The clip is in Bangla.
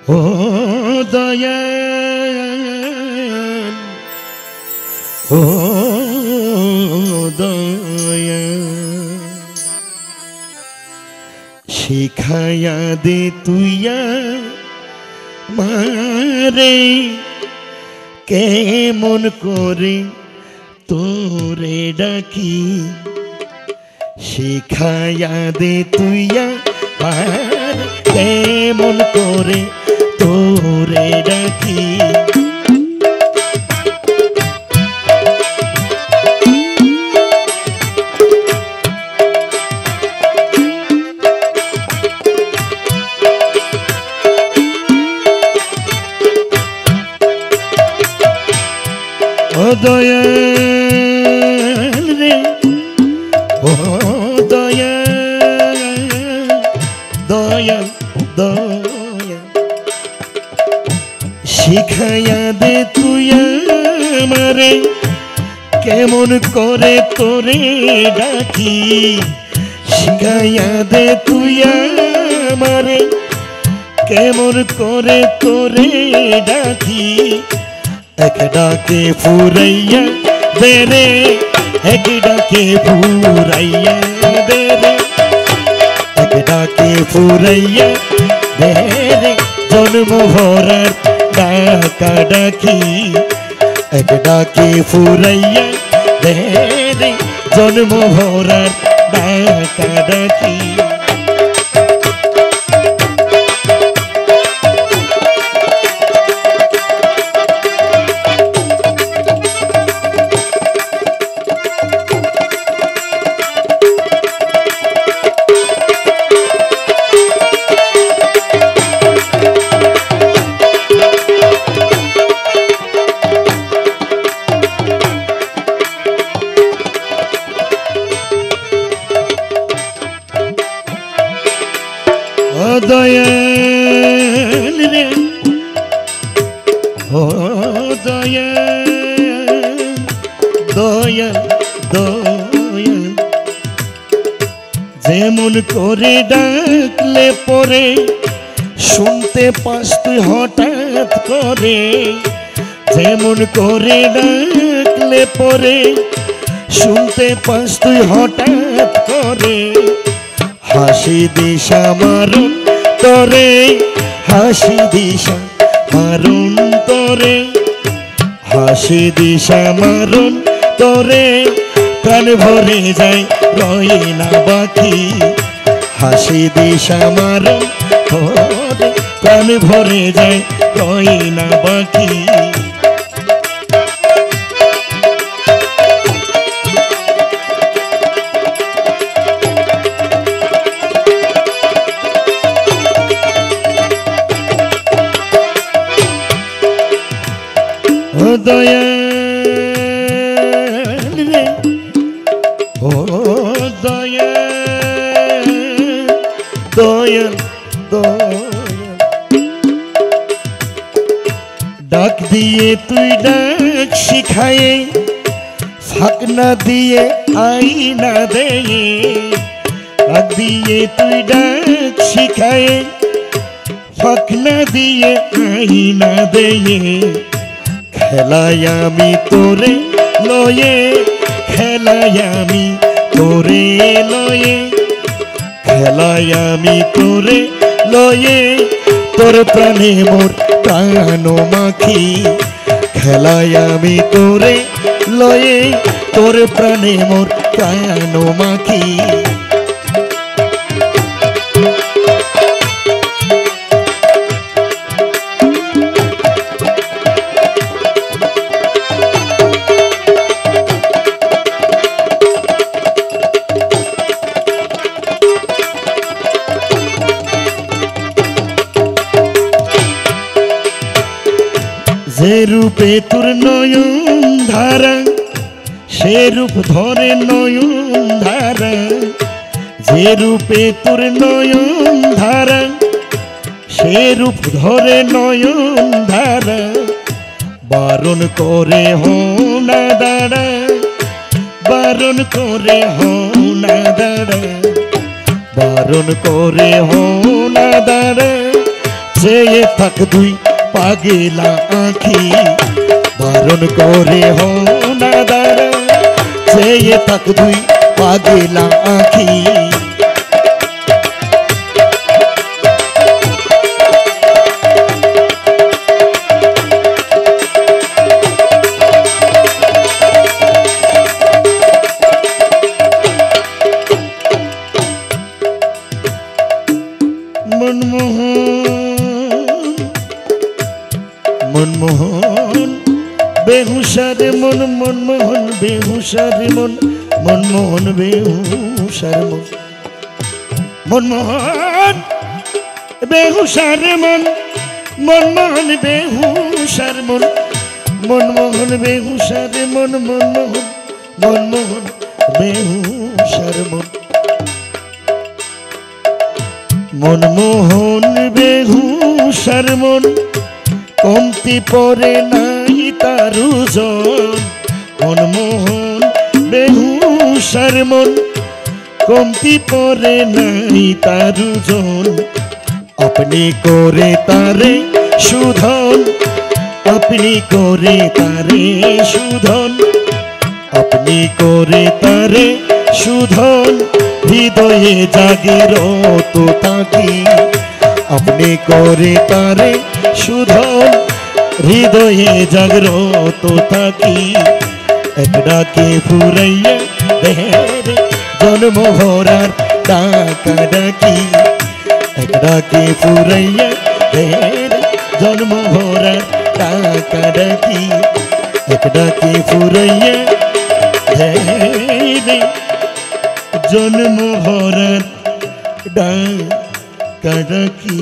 ও দয়াল, ও দয়াল, শিখাইয়া দে তুইয়া মারে কেমন করে তোরে ডাকি, শিখাইয়া দে তুইয়া মারে কেমন করে তোরে ডাকি। ও দয়াল রে, ও দয়াল, দয়াল দয়াল, শিখাইয়া দে তুই আমারে কেমন করে তোরে ডাকি, শিখাইয়া দে তুই আমারে কেমন করে তোরে ডাকি। এক ডাকে ফুরাইয়া দে রে, এক ডাকে ফুরাইয়া দে রে, এক ডাকে ফুরাইয়া দে রে, জন্ম ভরার ডাকা ডাকি। এক ডাকে ফুরাইয়া দে রে, জন্ম ভরার ডাকা ডাকি। ও দয়াল রে, ও দয়াল, দয়াল দয়াল, যেমন করে ডাকলে পরে শুনতে পাস তুই হঠাৎ করে, যেমন করে ডাকলে পরে শুনতে পাস তুই হঠাৎ করে। হাসি দিশা মারুন তোরে, হাসি দিশা মারুন তোরে, হাসি দিশা মারুন তোরে, প্রাণ ভরে যায় রয় না বাকি। হাসি দিশা মারুন তোরে, প্রাণ ভরে যায় রয় না বাকি। ও দয়াল রে, ও দয়াল, দয়াল দয়াল, ডাক দিয়ে তুই ডাক শিখায়ে, ফাঁক না দিয়ে আইনা দেয়ে। ডাক দিয়ে তুই ডাক শিখায়ে, ফাঁক না দিয়ে আইনা দেয়ে। খেলাই আমি তোরে লয়ে, খেলাই আমি তোরে লয়ে, খেলাই আমি তোরে লয়ে, তোর প্রাণে মোর প্রাণ মাখি। খেলাই আমি তোরে লয়ে, তোর প্রাণে মোর প্রাণ মাখি। যে রূপে তোর নয়ন ধারা, সে রূপ ধরে নয়ন ধারা। যে রূপে তোর নয়ন ধারা, সে রূপ ধরে নয়ন ধারা। বারণ করে হনা দাঁড়া, বারণ করে হনা দাঁড়া, বারণ করে হনা দাঁড়া। চেয়ে থাক দুই পাগেলা আঁখি বারণ করে হও না দাঁড়া চেয়ে থাক দুই পাগেলা আঁখি मनमोहन बेहुशार मन मनमोहन बेहुशार मन मनमोहन बेहुशार मन मनमोहन बेहुशार मन मनमोहन बेहुशार मन मनमोहन बेहुशार मन मनमोहन मनमोहन बेहुशार मन मनमोहन बेहुशार मन कमती पड़े नाई तार ओजन मनमोहन बेहुशार मन कमती पड़े नाई तार ओजन अपनी करे तारे सुधन अपनी करे तारे सुधन अपनी करे तारे सुधन हृदये जागृत थाकी अपनी करे तारे सुधन हृदये जागृत थाकी एक डाके फुराइया देहरे जन्म भरार डाका डाकी एक डाके फुराइया देहरे जन्म भरार डाका डाकी एक डाके फुराइया देहरे जन्म भरार डाका डाकी।